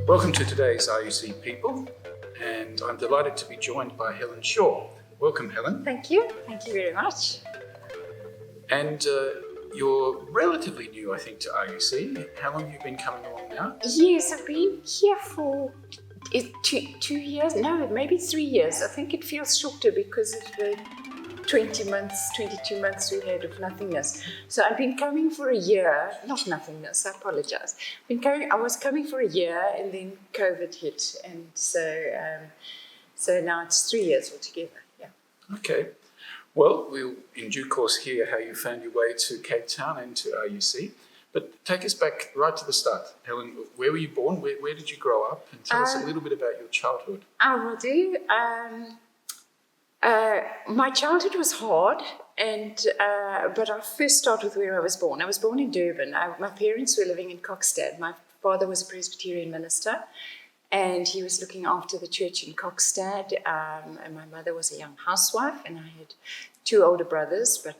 Welcome to today's RUC People, and I'm delighted to be joined by Helen Shaw. Welcome, Helen. Thank you very much. And you're relatively new, I think, to RUC. How long have you been coming along now? Yes, I've been here for 2 years, no, maybe 3 years. I think it feels shorter because of the 22 months we had of nothingness. So I've been coming for a year, not nothingness, I apologize. I was coming for a year and then COVID hit. And so now it's 3 years altogether, yeah. Okay. Well, we'll in due course hear how you found your way to Cape Town and to RUC. But take us back right to the start. Helen, where were you born? Where did you grow up? And tell us a little bit about your childhood. I will do. My childhood was hard, but I'll first start with where I was born. I was born in Durban. My parents were living in Kokstad. My father was a Presbyterian minister, and he was looking after the church in Kokstad. And my mother was a young housewife, and I had 2 older brothers, but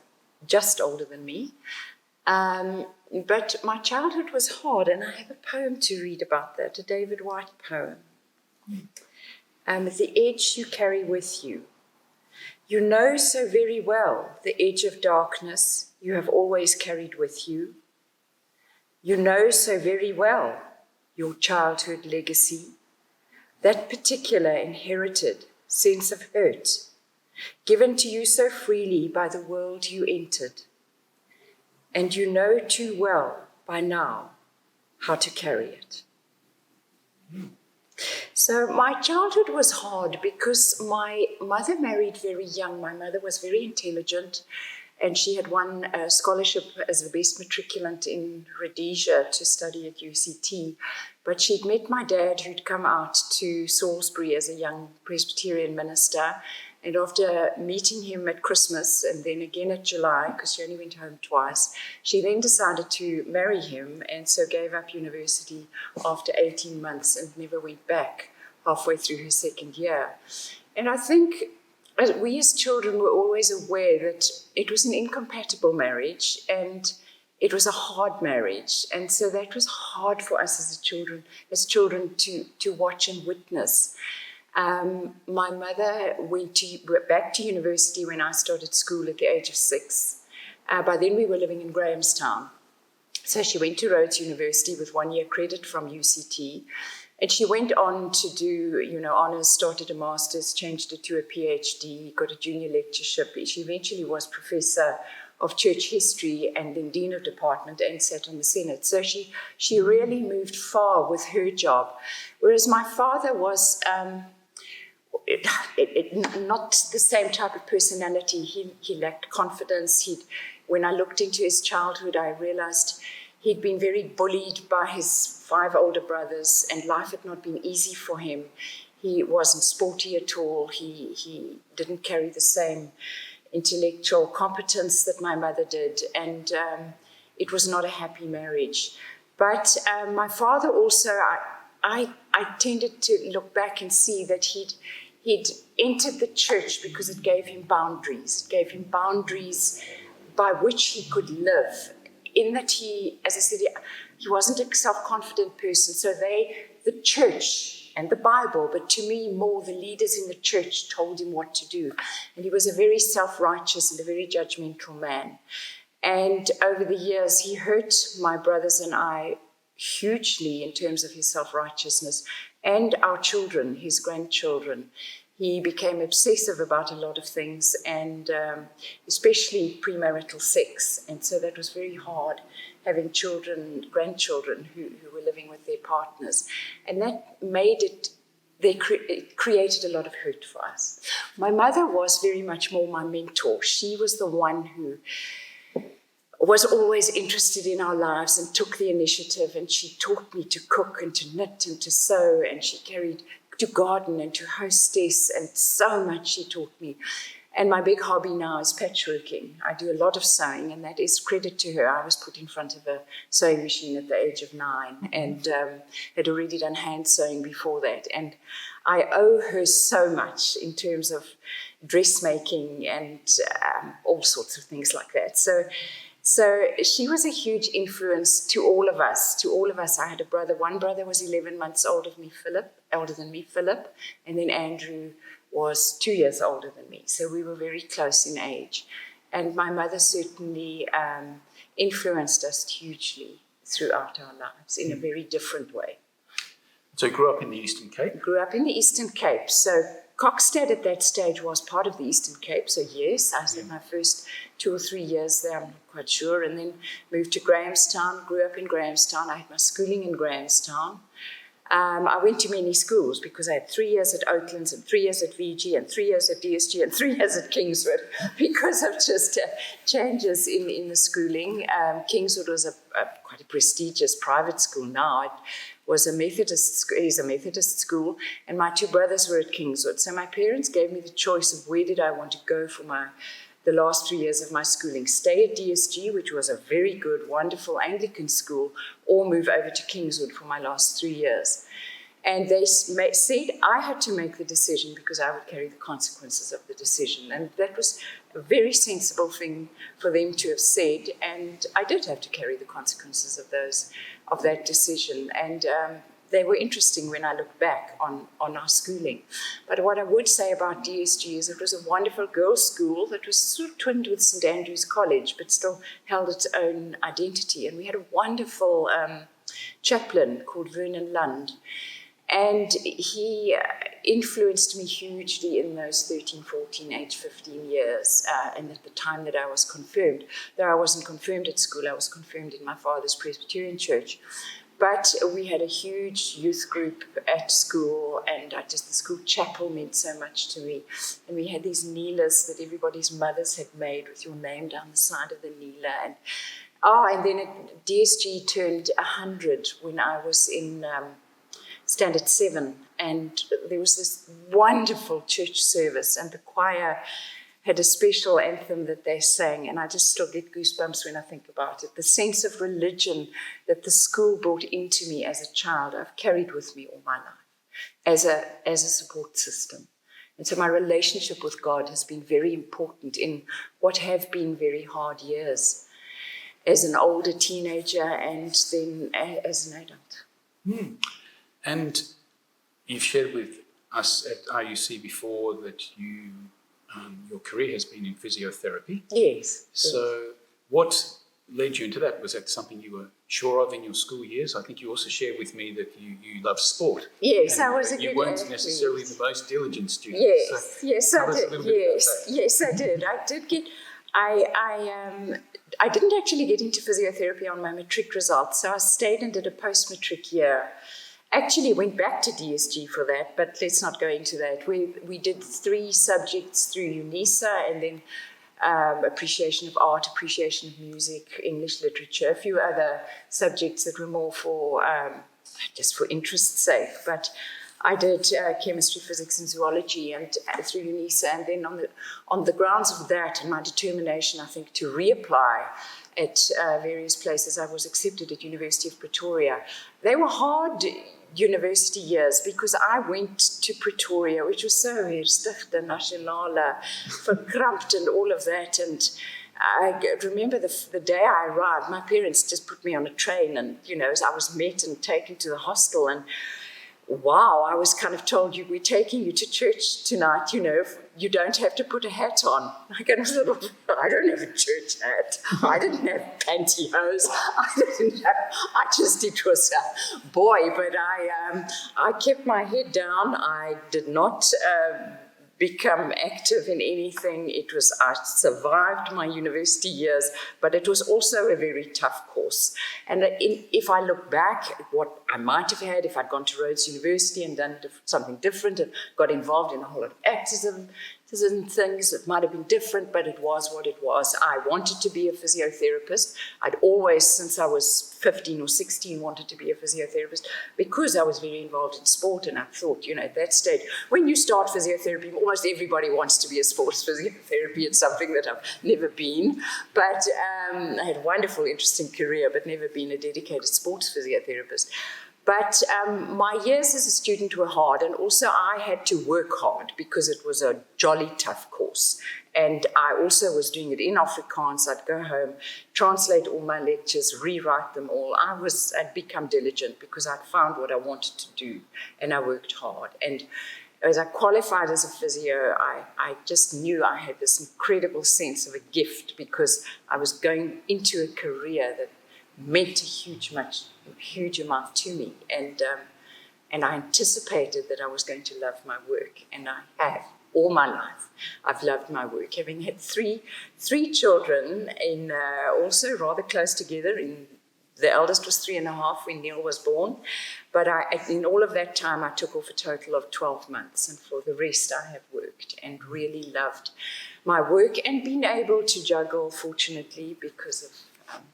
just older than me. But my childhood was hard, and I have a poem to read about that, a David White poem. The edge you carry with you. You know so very well the edge of darkness you have always carried with you. You know so very well your childhood legacy, that particular inherited sense of hurt, given to you so freely by the world you entered. And you know too well by now how to carry it. So my childhood was hard because my mother married very young. My mother was very intelligent, and she had won a scholarship as the best matriculant in Rhodesia to study at UCT. But she'd met my dad, who'd come out to Salisbury as a young Presbyterian minister. And after meeting him at Christmas and then again at July, because she only went home twice, she then decided to marry him and so gave up university after 18 months and never went back halfway through her second year. And I think we as children were always aware that it was an incompatible marriage and it was a hard marriage. And so that was hard for us as children to watch and witness. My mother went back to university when I started school at the age of 6. By then we were living in Grahamstown. So she went to Rhodes University with 1 year credit from UCT. And she went on to do, honours, started a master's, changed it to a PhD, got a junior lectureship. She eventually was professor of church history and then dean of department and sat on the Senate. So she really moved far with her job. Whereas my father was not the same type of personality. He lacked confidence. When I looked into his childhood, I realized he'd been very bullied by his 5 older brothers, and life had not been easy for him. He wasn't sporty at all. He didn't carry the same intellectual competence that my mother did, and it was not a happy marriage. But my father also, I tended to look back and see that he'd entered the church because it gave him boundaries. It gave him boundaries by which he could live. In that he, as I said, he wasn't a self-confident person. So the church and the Bible, but to me more the leaders in the church told him what to do. And he was a very self-righteous and a very judgmental man. And over the years, he hurt my brothers and I hugely in terms of his self-righteousness, and our children, his grandchildren. He became obsessive about a lot of things, and especially premarital sex. And so that was very hard, having grandchildren who were living with their partners. And that made it created a lot of hurt for us. My mother was very much more my mentor. She was the one who was always interested in our lives and took the initiative, and she taught me to cook and to knit and to sew, and she carried garden and to hostess, and so much she taught me. And my big hobby now is patchworking. I do a lot of sewing, and that is credit to her. I was put in front of a sewing machine at the age of 9 and had already done hand sewing before that. And I owe her so much in terms of dressmaking and all sorts of things like that. So she was a huge influence to all of us. I had a brother. One brother was 11 months older than me, Philip, and then Andrew was 2 years older than me. So we were very close in age. And my mother certainly influenced us hugely throughout our lives in a very different way. So you grew up in the Eastern Cape? Grew up in the Eastern Cape. So Cockstad at that stage was part of the Eastern Cape. So yes, I spent my first 2 or 3 years there, I'm not quite sure. And then moved to Grahamstown, grew up in Grahamstown. I had my schooling in Grahamstown. I went to many schools because I had 3 years at Oaklands and 3 years at VG and 3 years at DSG and 3 years at Kingswood because of just changes in the schooling. Kingswood was quite a prestigious private school now. It was is a Methodist school, and my 2 brothers were at Kingswood. So my parents gave me the choice of where did I want to go for the last 3 years of my schooling. Stay at DSG, which was a very good, wonderful Anglican school, or move over to Kingswood for my last 3 years. And they said I had to make the decision because I would carry the consequences of the decision. And that was a very sensible thing for them to have said. And I did have to carry the consequences of that decision. And they were interesting when I look back on our schooling. But what I would say about DSG is it was a wonderful girls' school that was sort of twinned with St. Andrew's College, but still held its own identity. And we had a wonderful chaplain called Vernon Lund. And he influenced me hugely in those 13, 14, age 15 years, and at the time that I was confirmed. Though I wasn't confirmed at school, I was confirmed in my father's Presbyterian church. But we had a huge youth group at school, and the school chapel meant so much to me. And we had these kneelers that everybody's mothers had made with your name down the side of the kneeler. And then DSG turned 100 when I was in Standard 7, and there was this wonderful church service, and the choir had a special anthem that they sang, and I just still get goosebumps when I think about it. The sense of religion that the school brought into me as a child, I've carried with me all my life as a support system. And so my relationship with God has been very important in what have been very hard years as an older teenager and then as an adult. And you've shared with us at RUC before that your career has been in physiotherapy. Yes. So what led you into that? Was that something you were sure of in your school years? I think you also shared with me that you love sport. Yes, and I was a good You weren't athlete. Necessarily the most diligent student. Yes, I did. Yes, I did. I did get. I didn't actually get into physiotherapy on my matric results, so I stayed and did a post-matric year. Actually went back to DSG for that, but let's not go into that. We did 3 subjects through UNISA, and then appreciation of art, appreciation of music, English literature, a few other subjects that were more for just for interest's sake. But I did chemistry, physics, and zoology, and through UNISA, and then on the grounds of that and my determination, I think, to reapply at various places, I was accepted at University of Pretoria. They were hard university years because I went to Pretoria, which was so Stichte Nasionale, verkrampt and all of that. And I remember the day I arrived, my parents just put me on a train, and I was met and taken to the hostel, and wow, I was kind of told, we're taking you to church tonight, you don't have to put a hat on. I don't have a church hat. I didn't have pantyhose. It was a boy, but I kept my head down. I did not become active in anything. I survived my university years, but it was also a very tough course. And if I look back at what I might have had if I'd gone to Rhodes University and done something different and got involved in a whole lot of activism, things. It might have been different, but it was what it was. I wanted to be a physiotherapist. I'd always, since I was 15 or 16, wanted to be a physiotherapist because I was very involved in sport. And I thought, at that stage, when you start physiotherapy, almost everybody wants to be a sports physiotherapy. It's something that I've never been. But I had a wonderful, interesting career, but never been a dedicated sports physiotherapist. But my years as a student were hard, and also I had to work hard because it was a jolly tough course. And I also was doing it in Afrikaans. I'd go home, translate all my lectures, rewrite them all. I'd become diligent because I'd found what I wanted to do, and I worked hard. And as I qualified as a physio, I just knew I had this incredible sense of a gift because I was going into a career that meant a huge amount to me, and I anticipated that I was going to love my work, and I have all my life. I've loved my work, having had three children, in also rather close together. The eldest was 3.5 when Neil was born, but in all of that time I took off a total of 12 months, and for the rest I have worked and really loved my work and been able to juggle, fortunately, because of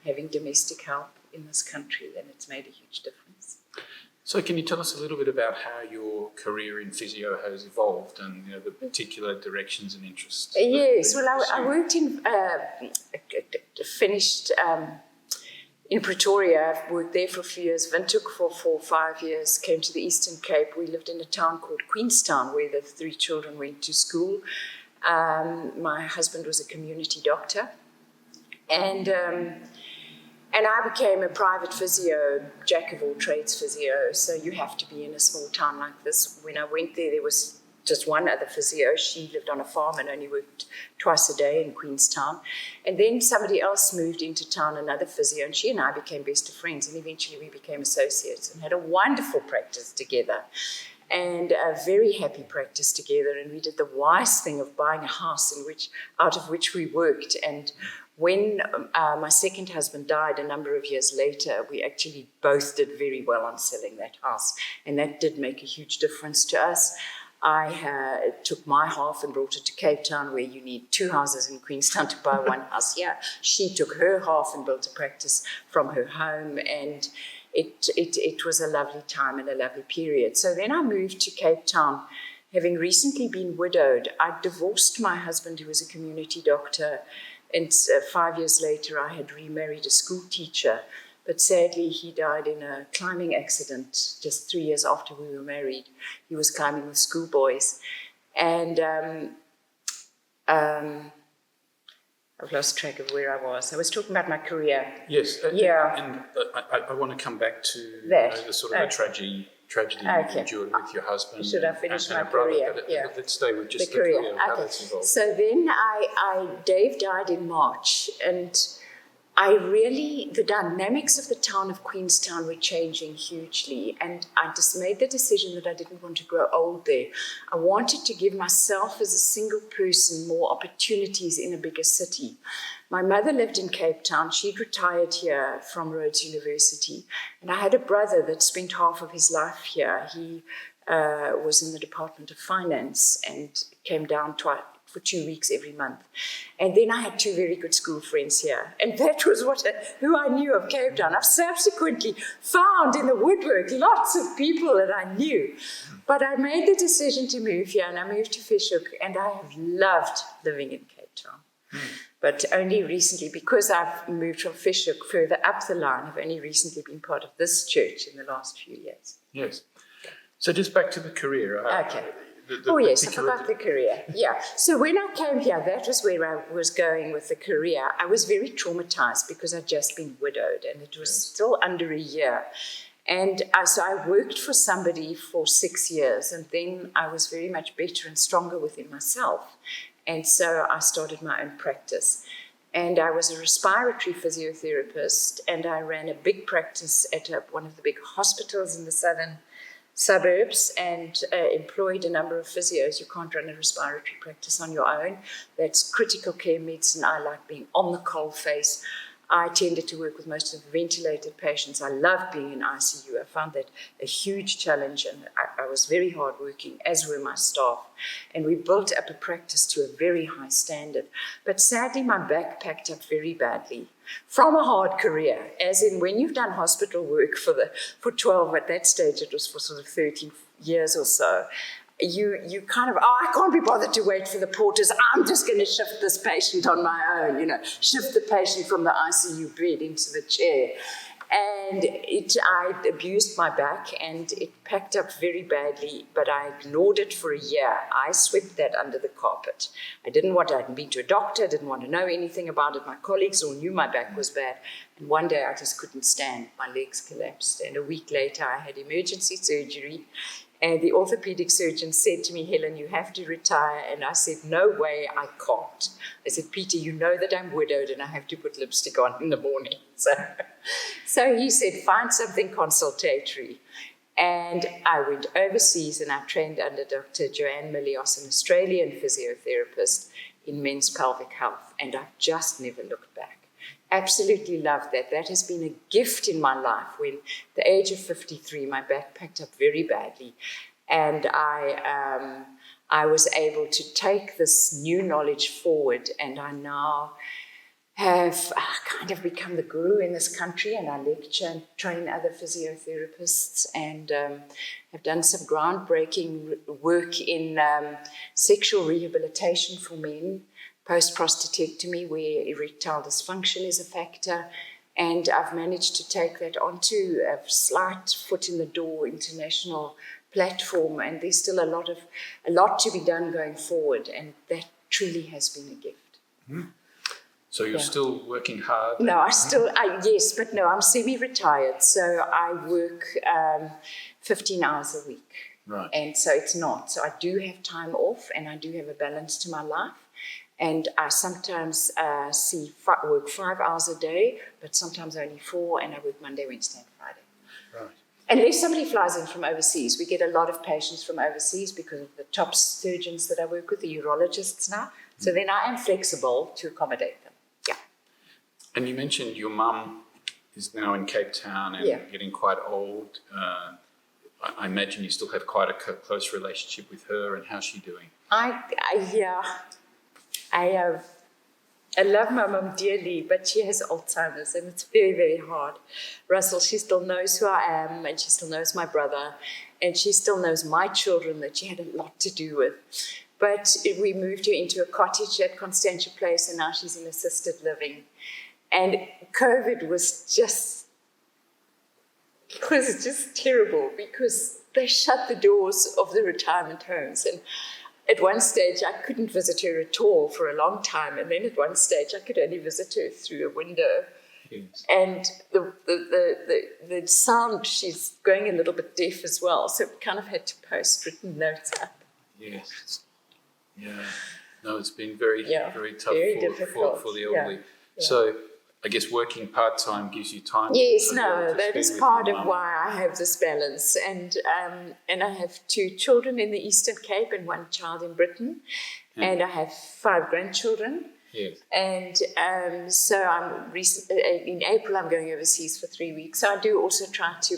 having domestic help in this country, then it's made a huge difference. So can you tell us a little bit about how your career in physio has evolved and the particular directions and interests? Yes, well, I worked finished in Pretoria. I've worked there for a few years, Windhoek for 4 or 5 years, came to the Eastern Cape. We lived in a town called Queenstown where the 3 children went to school. My husband was a community doctor. And I became a private physio, jack of all trades physio. So you have to be in a small town like this. When I went there was just one other physio. She lived on a farm and only worked twice a day in Queenstown. And then somebody else moved into town, another physio, and she and I became best of friends. And eventually we became associates and had a wonderful practice together. And a very happy practice together. And we did the wise thing of buying a house out of which we worked. And when my second husband died a number of years later, we actually both did very well on selling that house. And that did make a huge difference to us. I took my half and brought it to Cape Town, where you need 2 houses in Queenstown to buy one house here. She took her half and built a practice from her home, and it was a lovely time and a lovely period. So then I moved to Cape Town, having recently been widowed. I divorced my husband, who was a community doctor, and 5 years later I had remarried a school teacher. But sadly, he died in a climbing accident just 3 years after we were married. He was climbing with schoolboys. And I've lost track of where I was. I was talking about my career. Yes. And I want to come back to the sort of tragedy you endured with your husband. Should I finish my brother, career? Let's stay with just the career. How that's evolved. So then Dave died in March, and the dynamics of the town of Queenstown were changing hugely, and I just made the decision that I didn't want to grow old there. I wanted to give myself as a single person more opportunities in a bigger city. My mother lived in Cape Town. She'd retired here from Rhodes University, and I had a brother that spent half of his life here. He was in the Department of Finance and came down for 2 weeks every month. And then I had 2 very good school friends here. And that was who I knew of Cape Town. I've subsequently found in the woodwork lots of people that I knew. But I made the decision to move here, and I moved to Fishhook, and I have loved living in Cape Town. But only recently, because I've moved from Fishhook further up the line, I've only recently been part of this church in the last few years. Yes. So just back to the career. Okay. Yes, I forgot the career. Yeah. So when I came here, that was where I was going with the career. I was very traumatized because I'd just been widowed, and it was still under a year. And so I worked for somebody for 6 years, and then I was very much better and stronger within myself. And so I started my own practice. And I was a respiratory physiotherapist, and I ran a big practice at one of the big hospitals in the southern suburbs, and employed a number of physios. You can't run a respiratory practice on your own. That's critical care medicine. I like being on the coal face. I tended to work with most of the ventilated patients. I loved being in ICU. I found that a huge challenge, and I was very hardworking, as were my staff. And we built up a practice to a very high standard. But sadly, my back packed up very badly from a hard career, as in when you've done hospital work for 12, at that stage it was for sort of 13 years or so, you kind of, I can't be bothered to wait for the porters. I'm just going to shift this patient on my own, shift the patient from the ICU bed into the chair. And I abused my back, and it packed up very badly, but I ignored it for a year. I swept that under the carpet. I hadn't been to a doctor, didn't want to know anything about it. My colleagues all knew my back was bad. And one day I just couldn't stand. My legs collapsed. And a week later I had emergency surgery. And the orthopedic surgeon said to me, Helen, you have to retire. And I said, no way, I can't. I said, Peter, you know that I'm widowed and I have to put lipstick on in the morning. So he said, find something consultatory. And I went overseas and I trained under Dr. Joanne Milios, an Australian physiotherapist in men's pelvic health. And I've just never looked back. Absolutely love that. That has been a gift in my life. When at the age of 53, my back packed up very badly. And I was able to take this new knowledge forward, and I now have kind of become the guru in this country, and I lecture and train other physiotherapists, and have done some groundbreaking work in sexual rehabilitation for men, post-prostatectomy, where erectile dysfunction is a factor, and I've managed to take that onto a slight foot in the door international platform, and there's still a lot to be done going forward, and that truly has been a gift. Mm. So you're still working hard? No, yes, but no, I'm semi-retired, so I work 15 hours a week. Right. And so it's not. So I do have time off, and I do have a balance to my life. And I sometimes work 5 hours a day, but sometimes only 4, and I work Monday, Wednesday, and Friday. Right. Unless somebody flies in from overseas. We get a lot of patients from overseas because of the top surgeons that I work with, the urologists now. So then I am flexible to accommodate them. Yeah. And you mentioned your mum is now in Cape Town and getting quite old. I imagine you still have quite a close relationship with her, and how's she doing? I love my mum dearly, but she has Alzheimer's, and it's very, very hard. Russell, she still knows who I am, and she still knows my brother, and she still knows my children that she had a lot to do with. But we moved her into a cottage at Constantia Place, and now she's in assisted living. And COVID was just terrible, because they shut the doors of the retirement homes, and at one stage, I couldn't visit her at all for a long time, and then at one stage, I could only visit her through a window. Yes. And the sound, she's going a little bit deaf as well, so we kind of had to post written notes up. Yes. Yeah. No, it's been very tough for the elderly. Yeah. So I guess working part-time gives you time. Yes, that is part of why I have this balance. And I have 2 children in the Eastern Cape and 1 child in Britain. Yeah. And I have 5 grandchildren. Yes. And so in April, I'm going overseas for 3 weeks. So I do also try to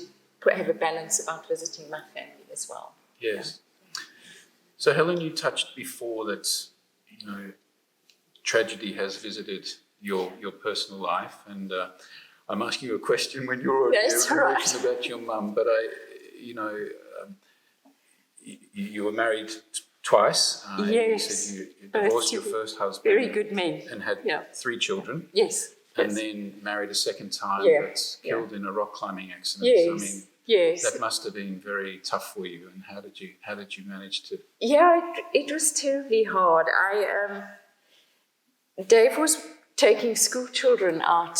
have a balance about visiting my family as well. Yes. Yeah. So Helen, you touched before that, tragedy has visited your personal life, and I'm asking you a question when you're talking about your mum, but you were married twice. Yes. You said you divorced your first husband. Very good men. And had 3 children. Yes. And then married a second time, but killed in a rock climbing accident. Yes. So, yes. That must have been very tough for you. And how did you manage to? Yeah, it was terribly hard. Dave was taking school children out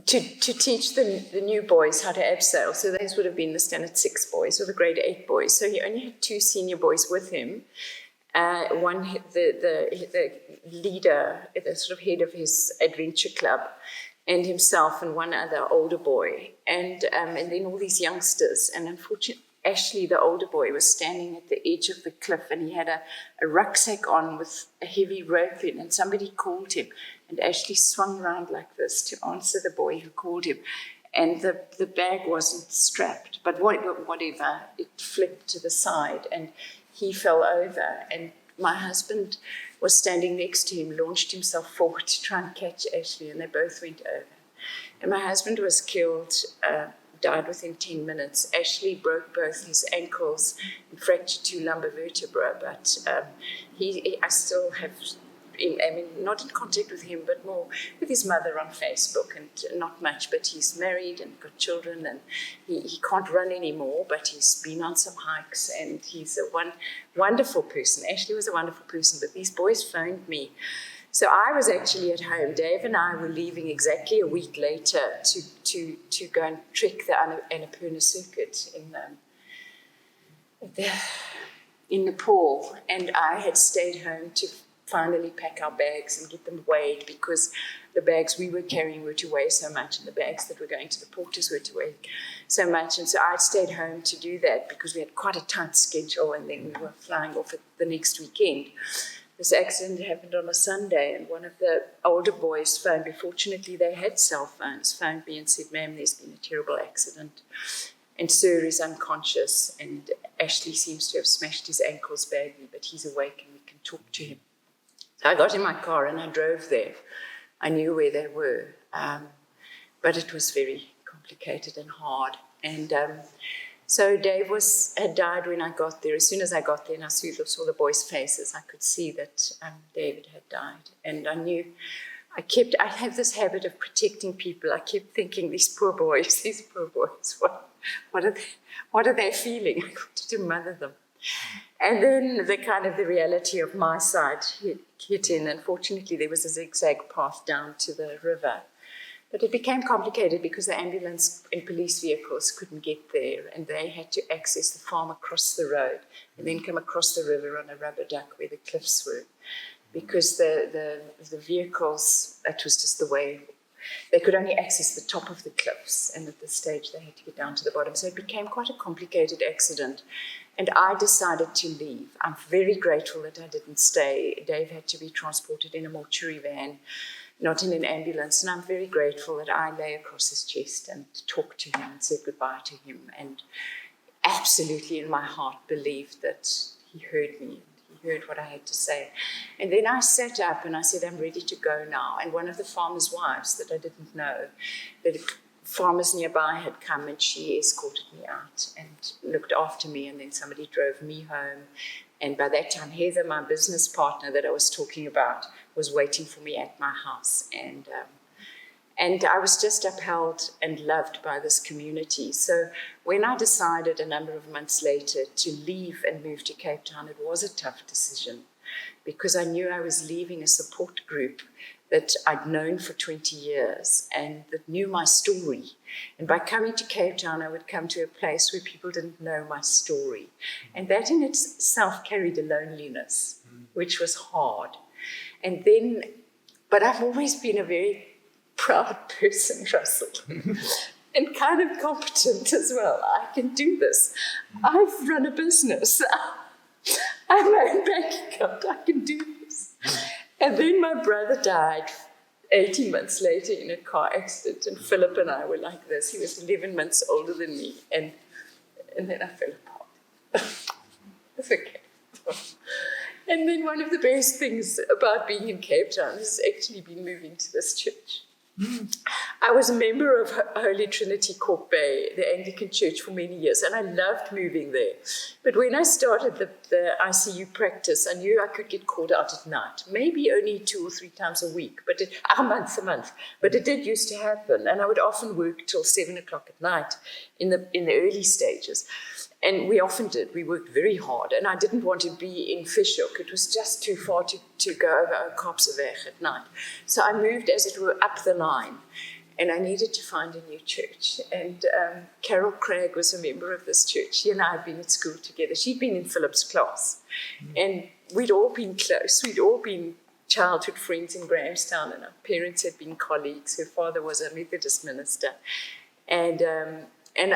to teach the new boys how to abseil. So those would have been the standard 6 boys or the grade 8 boys. So he only had 2 senior boys with him. One, the leader, the sort of head of his adventure club, and himself, and 1 other older boy, and then all these youngsters. And unfortunately, Ashley, the older boy, was standing at the edge of the cliff, and he had a rucksack on with a heavy rope in, and somebody called him, And Ashley swung around like this to answer the boy who called him. And the bag wasn't strapped, but whatever, it flipped to the side and he fell over. And my husband was standing next to him, launched himself forward to try and catch Ashley, and they both went over. And my husband was killed, died within 10 minutes. Ashley broke both his ankles and fractured 2 lumbar vertebrae, but I still have, not in contact with him, but more with his mother on Facebook, and not much, but he's married and got children, and he can't run anymore, but he's been on some hikes, and he's a wonderful person. Ashley was a wonderful person, but these boys phoned me. So I was actually at home. Dave and I were leaving exactly a week later to go and trek the Annapurna circuit in Nepal, and I had stayed home to finally pack our bags and get them weighed, because the bags we were carrying were to weigh so much, and the bags that were going to the porters were to weigh so much. And so I stayed home to do that because we had quite a tight schedule, and then we were flying off at the next weekend. This accident happened on a Sunday, and one of the older boys phoned me. Fortunately, they had cell phones, phoned me and said, "Ma'am, there's been a terrible accident, and Sir is unconscious, and Ashley seems to have smashed his ankles badly, but he's awake and we can talk to him." So I got in my car and I drove there. I knew where they were, but it was very complicated and hard. And so Dave had died when I got there. As soon as I got there and I saw the boys' faces, I could see that David had died. And I knew, I have this habit of protecting people. I kept thinking, these poor boys, what are they feeling? I wanted to mother them. And then the reality of my side hit in. Unfortunately, there was a zigzag path down to the river. But it became complicated because the ambulance and police vehicles couldn't get there, and they had to access the farm across the road and then come across the river on a rubber duck where the cliffs were. Because the vehicles, that was just the way, they could only access the top of the cliffs, and at this stage they had to get down to the bottom. So it became quite a complicated accident, and I decided to leave. I'm very grateful that I didn't stay. Dave had to be transported in a mortuary van, not in an ambulance, and I'm very grateful that I lay across his chest and talked to him and said goodbye to him, and absolutely in my heart believed that he heard me. He heard what I had to say. And then I sat up and I said, "I'm ready to go now." And one of the farmers' wives that I didn't know, the farmers nearby had come, and she escorted me out and looked after me, and then somebody drove me home. And by that time, Heather, my business partner that I was talking about, was waiting for me at my house. And I was just upheld and loved by this community. So when I decided a number of months later to leave and move to Cape Town, it was a tough decision, because I knew I was leaving a support group that I'd known for 20 years and that knew my story. And by coming to Cape Town, I would come to a place where people didn't know my story. And that in itself carried a loneliness, which was hard. And then, but I've always been a very proud person, Russell, and kind of competent as well. I can do this. I've run a business. I have my own bank account. I can do this. And then my brother died 18 months later in a car accident, and Philip and I were like this. He was 11 months older than me, and then I fell apart. It's okay. And then one of the best things about being in Cape Town has actually been moving to this church. I was a member of Holy Trinity Cork Bay, the Anglican church, for many years, and I loved moving there. But when I started the ICU practice, I knew I could get called out at night, maybe only 2 or 3 times a week, but a month. But it did used to happen, and I would often work till 7 o'clock at night in the early stages. And we often did. We worked very hard. And I didn't want to be in Fishhook. It was just too far to go over Kaapseweg at night. So I moved, as it were, up the line. And I needed to find a new church. And Carol Craig was a member of this church. She and I had been at school together. She'd been in Philip's class. And we'd all been close. We'd all been childhood friends in Grahamstown. And our parents had been colleagues. Her father was a Methodist minister. And And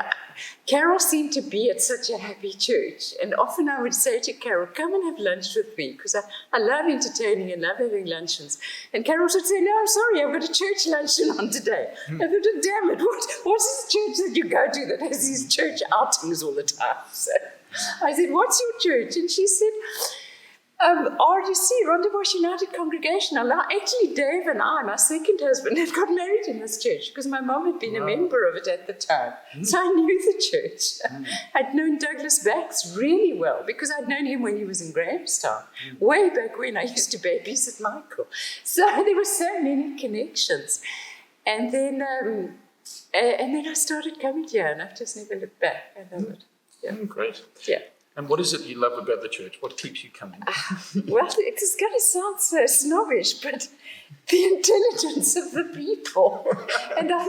Carol seemed to be at such a happy church. And often I would say to Carol, come and have lunch with me, because I love entertaining and love having luncheons. And Carol would say, no, I'm sorry, I've got a church luncheon on today. I thought, oh, damn it, what's this church that you go to that has these church outings all the time? So I said, what's your church? And she said, RUC, Rondebosch United Congregation. Now, actually, Dave and I, my second husband, had got married in this church because my mom had been a member of it at the time. So I knew the church. I'd known Douglas Bax really well because I'd known him when he was in Grahamstown, way back when I used to babysit Michael. So there were so many connections. And then I started coming here, and I've just never looked back. I love it. Yeah. Great. Yeah. And what is it you love about the church? What keeps you coming? Well, it's going to sound so snobbish, but the intelligence of the people. And I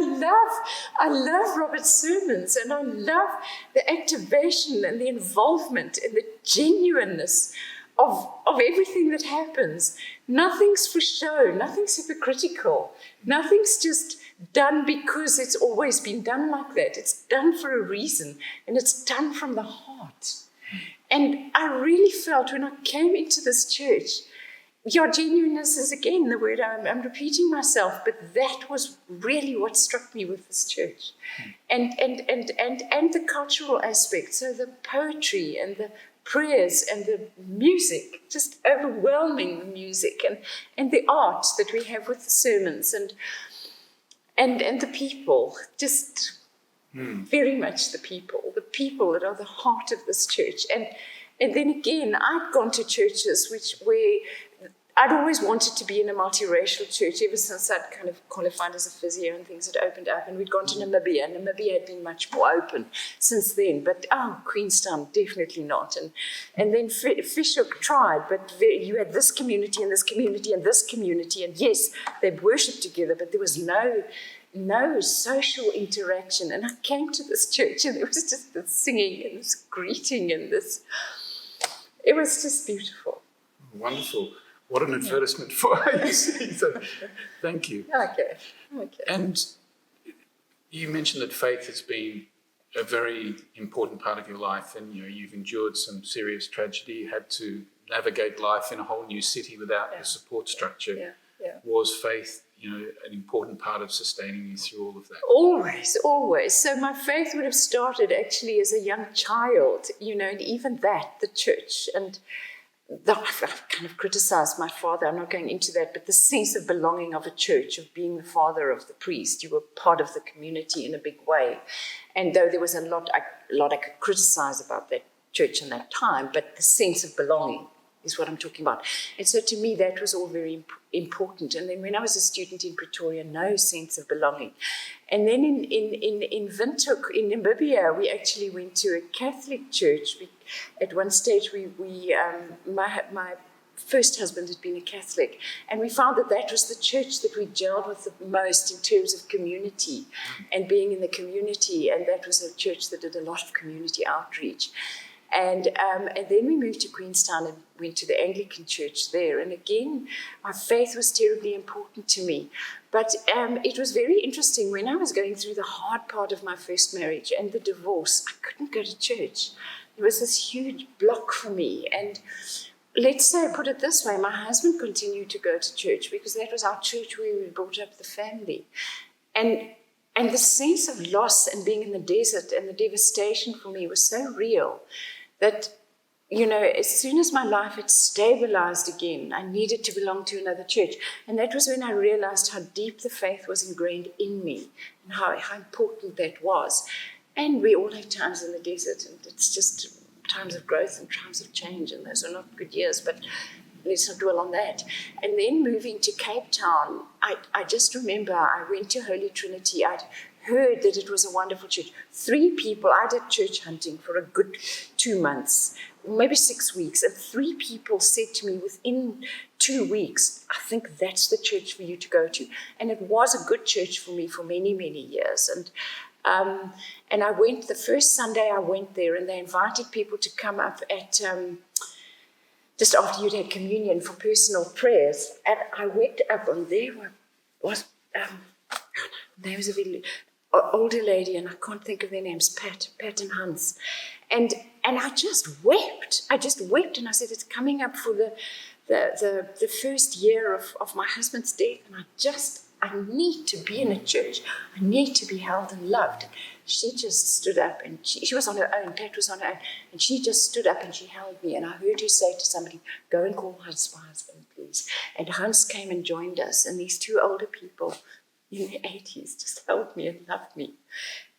love Robert's sermons, and I love the activation and the involvement and the genuineness of everything that happens. Nothing's for show, nothing's hypocritical, nothing's just done because it's always been done like that. It's done for a reason, and it's done from the heart. And I really felt when I came into this church, your genuineness is again the word, I'm repeating myself, but that was really what struck me with this church. And the cultural aspect, so the poetry and the prayers and the music, just overwhelming the music and the art that we have with the sermons and the people, just very much the people that are the heart of this church. And then again, I'd gone to churches where I'd always wanted to be in a multiracial church ever since I'd kind of qualified as a physio and things had opened up. And we'd gone to Namibia. Namibia had been much more open since then. But, Queenstown, definitely not. And then Fishhook tried, but you had this community and this community and this community. And yes, they worshipped together, but there was no social interaction. And I came to this church and there was just this singing and this greeting and this. It was just beautiful. Wonderful. What an advertisement for RUC. So, thank you. Okay. And you mentioned that faith has been a very important part of your life, and you've endured some serious tragedy, had to navigate life in a whole new city without a support structure. Yeah. Was faith, an important part of sustaining you through all of that? Always. So my faith would have started actually as a young child, and even that, the church. And I've kind of criticized my father, I'm not going into that, but the sense of belonging of a church, of being the father of the priest, you were part of the community in a big way. And though there was a lot I could criticize about that church in that time, but the sense of belonging is what I'm talking about. And so to me, that was all very important. And then when I was a student in Pretoria, no sense of belonging. And then in Windhoek, in Namibia, we actually went to a Catholic church. At one stage, my first husband had been a Catholic, and we found that was the church that we gelled with the most in terms of community and being in the community, and that was a church that did a lot of community outreach. And then we moved to Queenstown and went to the Anglican church there. And again, my faith was terribly important to me. But it was very interesting. When I was going through the hard part of my first marriage and the divorce, I couldn't go to church. There was this huge block for me. And let's say, put it this way, my husband continued to go to church because that was our church where we brought up the family. And the sense of loss and being in the desert and the devastation for me was so real that, as soon as my life had stabilized again, I needed to belong to another church. And that was when I realized how deep the faith was ingrained in me and how important that was. And we all have times in the desert, and it's just times of growth and times of change, and those are not good years, but let's not dwell on that. And then moving to Cape Town, I just remember I went to Holy Trinity. I'd heard that it was a wonderful church. 3 people, I did church hunting for a good 2 months, maybe 6 weeks, and 3 people said to me within 2 weeks, I think that's the church for you to go to. And it was a good church for me for many, many years. And I went, the first Sunday I went there, and they invited people to come up at just after you'd had communion for personal prayers. And I went up, and there was, there was a village. older lady, and I can't think of their names, Pat and Hans. And I just wept. And I said, it's coming up for the first year of my husband's death, and I need to be in a church. I need to be held and loved. She just stood up, and she was on her own. Pat was on her own, and she just stood up and she held me. And I heard her say to somebody, "Go and call Hans, my husband, please." And Hans came and joined us, and these two older people in their 80s just held me and loved me.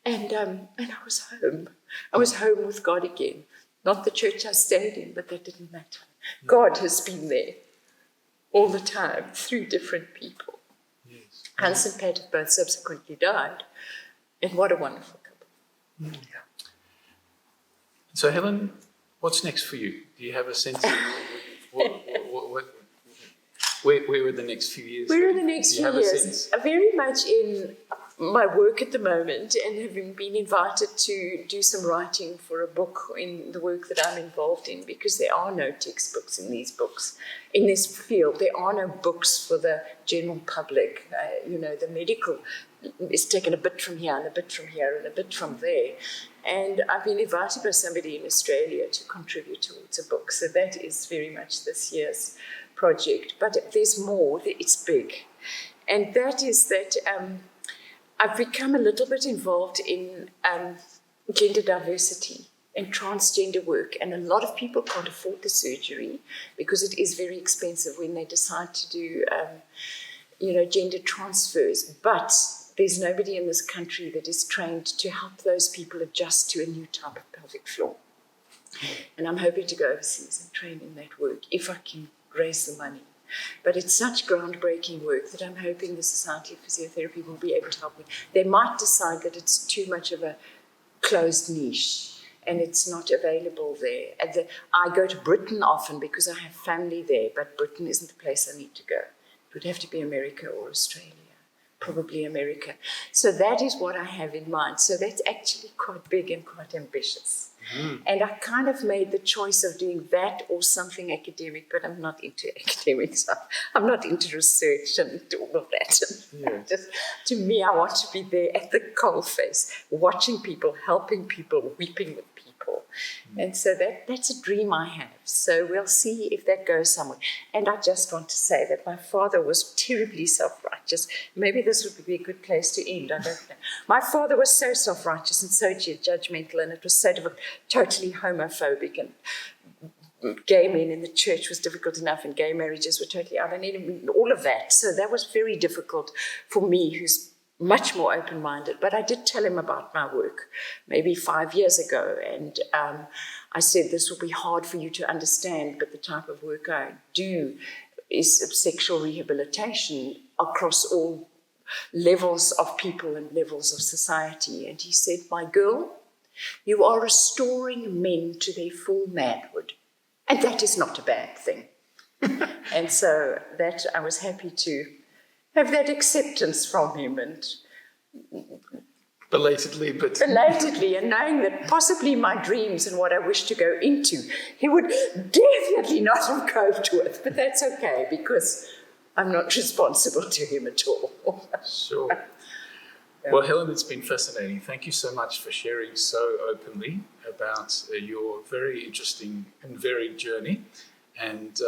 And I was home. I was home with God again. Not the church I stayed in, but that didn't matter. God has been there all the time through different people. Yes. Hans and Pat have both subsequently died. And what a wonderful couple. Yeah. So, Helen, what's next for you? Do you have a sense of where are the next few years? Where are the next few years? I'm very much in my work at the moment, and having been invited to do some writing for a book in the work that I'm involved in, because there are no textbooks in these books, in this field. There are no books for the general public. The medical is taken a bit from here and a bit from here and a bit from there. And I've been invited by somebody in Australia to contribute towards a book. So that is very much this year's project. But there's more. It's big. And that is that I've become a little bit involved in gender diversity and transgender work. And a lot of people can't afford the surgery because it is very expensive when they decide to do, gender transfers. But there's nobody in this country that is trained to help those people adjust to a new type of pelvic floor. And I'm hoping to go overseas and train in that work if I can raise the money. But it's such groundbreaking work that I'm hoping the Society of Physiotherapy will be able to help me. They might decide that it's too much of a closed niche and it's not available there. I go to Britain often because I have family there, but Britain isn't the place I need to go. It would have to be America or Australia. Probably America. So that is what I have in mind. So that's actually quite big and quite ambitious. Mm. And I kind of made the choice of doing that or something academic, but I'm not into academics. I'm not into research and all of that. Yeah. Just, to me, I want to be there at the coalface, watching people, helping people, weeping with people. And so that's a dream I have. So we'll see if that goes somewhere. And I just want to say that my father was terribly self-righteous. Maybe this would be a good place to end, I don't know. My father was so self-righteous and so judgmental, and it was so totally homophobic, and gay men in the church was difficult enough, and gay marriages were totally out, and all of that. So that was very difficult for me, who's much more open-minded. But I did tell him about my work maybe 5 years ago, and I said, this will be hard for you to understand, but the type of work I do is sexual rehabilitation across all levels of people and levels of society. And he said, my girl, you are restoring men to their full manhood, and that is not a bad thing. And so that I was happy to have that acceptance from him, and belatedly, and knowing that possibly my dreams and what I wish to go into, he would definitely not have coped with. But that's okay, because I'm not responsible to him at all. Sure. Well, Helen, it's been fascinating. Thank you so much for sharing so openly about your very interesting and varied journey. And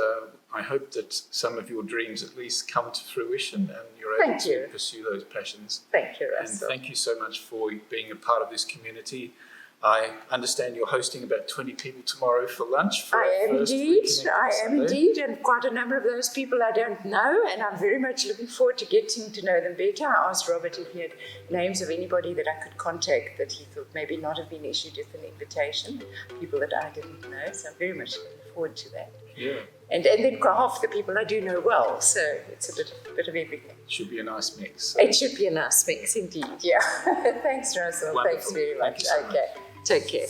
I hope that some of your dreams at least come to fruition and you're able to pursue those passions. Thank you, Russell. And thank you so much for being a part of this community. I understand you're hosting about 20 people tomorrow for lunch. I am indeed, and quite a number of those people I don't know, and I'm very much looking forward to getting to know them better. I asked Robert if he had names of anybody that I could contact that he thought maybe not have been issued with an invitation, people that I didn't know, so I'm very much looking forward to that. Yeah. And then half the people I do know well, so it's a bit of everything. Should be a nice mix. It should be a nice mix indeed, yeah. Thanks, Russell. Wonderful. Thanks very much. Thank you so much. Take care.